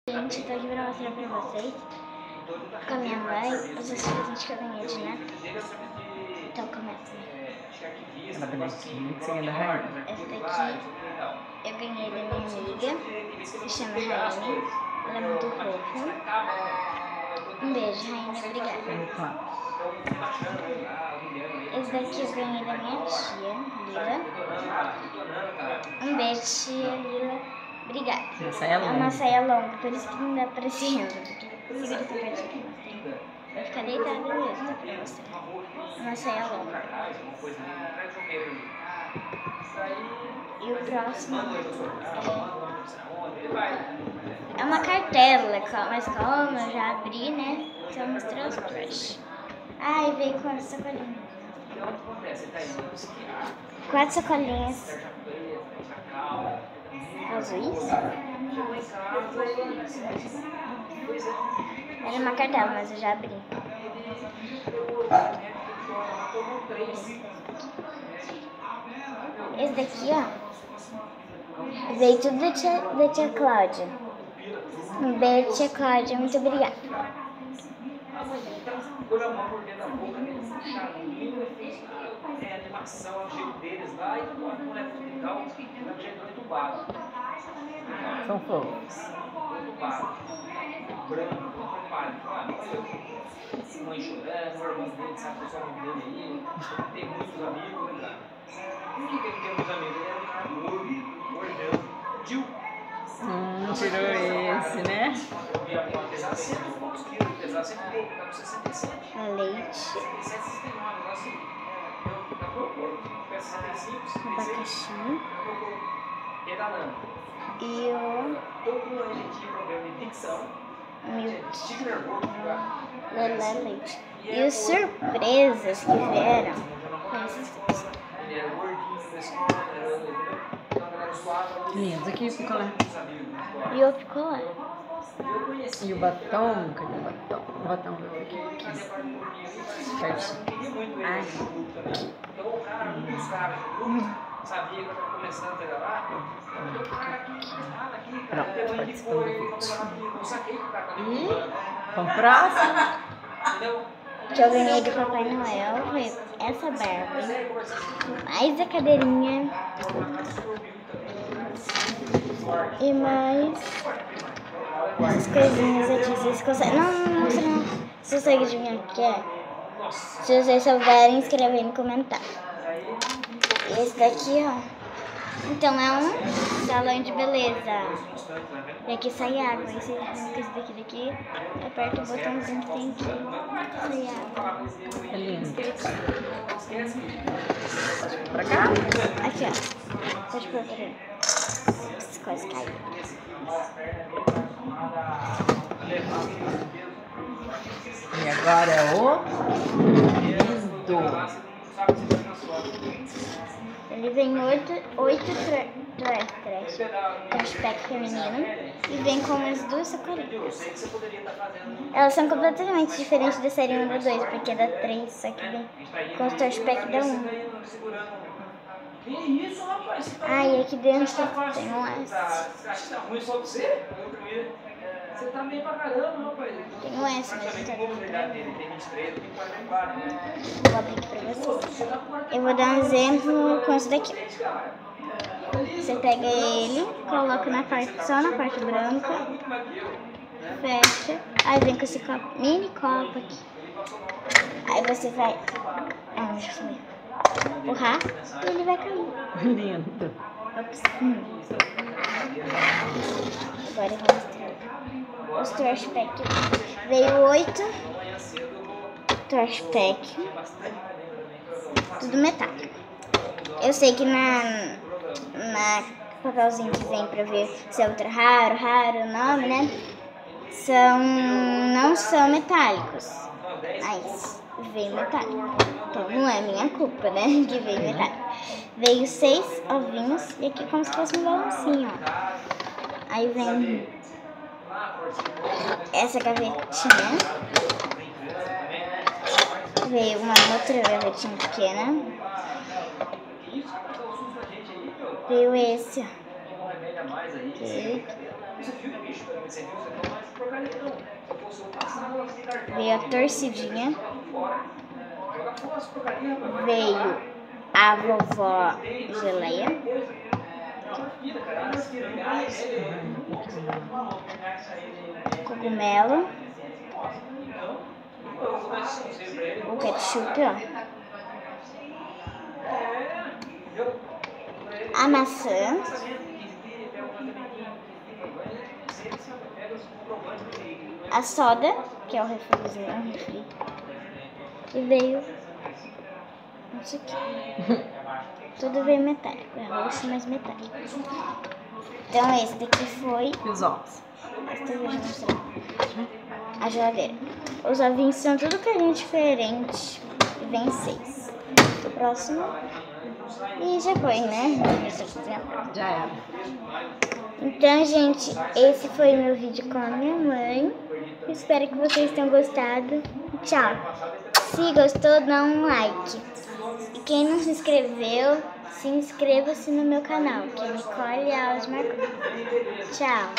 Gente, tô aqui pra mostrar pra vocês com a minha mãe os presentes que eu ganhei de Natal. Então começa. Ela bonitinha, que você ganhou da Rainha. Essa daqui eu ganhei da minha amiga, se chama Rainha. Ela é muito fofa. Um beijo, Rainha, obrigada. Opa. Esse daqui eu ganhei da minha tia, Lila. Um beijo, tia Lila. Obrigada. É uma saia longa, por isso que não dá aparecendo. Segura essa parte aqui. Vai ficar deitada mesmo, dá pra mostrar. É uma saia longa. E o próximo é uma cartela, mas calma, eu já abri, né? Só mostrar os brushes. Ah, e veio com as sacolinhas. 4 sacolinhas azuis. Era uma cartela, mas eu já abri. Esse daqui, ó, veio tudo da tia Cláudia. Um beijo, tia Cláudia, muito obrigada. São fofos. Mãe chorando, o irmão dele, sabe o pessoal dele aí, tem muitos amigos, né? Por que ele tem muitos amigos? Ele era um cara gordo, gordão, Gil. Tirou esse, né? Pesava 100 e poucos quilos, pesava 100 e pouco, tá com 67. Leite. 67, 69, nossa, tá procurando, pesa 65, 66. Abacaxi. Pedalando. E o Tô com um problema de dicção. Lelé Leite. E os surpresas que vieram. Lindo. Aqui o picolé. E o picolé. E o batom. Cadê o batom? O batom veio aqui. Certinho. Ai. Sabia que eu tava começando a pedalar? Pronto, participando do vídeo. E vamos próximo. Que eu ganhei do Papai Noel foi essa Barbie. Mais a cadeirinha. E mais essas coisinhas aqui. Vocês conseguem. Não mostra não. Se você adivinhar o que é. Se vocês souberem, escreve aí no comentário. Esse daqui, ó. Então é um salão de beleza. E aqui sai água. Esse daqui, aperta o botãozinho que tem aqui. Sai água. É lindo. Pra cá? Aqui, ó. Pode pôr pra aí. Quase caiu. E agora é o lindo. Ele vem 8 cashback feminino e vem com umas 2 sacolinhas. Elas são completamente diferentes da série 1 e da 2, porque é da 3, só que vem com os cashback da 1. Ah, e aqui dentro tem um S. Você tá bem pra caramba, rapaz. Tem um S, mas não tá dentro. Vou abrir aqui pra vocês. Eu vou dar um exemplo com esse daqui. Você pega ele, coloca só na parte branca, fecha, aí vem com esse copo, mini copo aqui. Aí você vai empurrar e ele vai cair. Lindo. Ops. Agora eu vou mostrar os trash pack. Veio 8 trash pack, tudo metálico. Eu sei que na papelzinho que vem pra ver se é ultra raro o nome, né? Não são metálicos, mas veio metálico. Então não é minha culpa, né? Que veio metálico. Veio 6 ovinhos e aqui como se fosse um balancinho, ó. Aí vem essa gavetinha. Veio uma outra gavetinha pequena. Veio esse, ó. Veio a torcidinha. Veio a vovó geleia. Cogumelo. O ketchup, ó. A maçã. A soda, que é o refri. E veio isso aqui. Tudo veio metálico. É roxo, mas metálico. Então esse daqui foi... E os ovos? Essa eu vou mostrar. A geladeira. Os ovinhos são tudo carinho diferente. E vem 6. O próximo. E já foi, né? Já era. Então, gente, esse foi meu vídeo com a minha mãe. Espero que vocês tenham gostado. Tchau. Se gostou, dá um like. E quem não se inscreveu, se inscreva-se no meu canal, que é Nicole Alves Marconi. Tchau.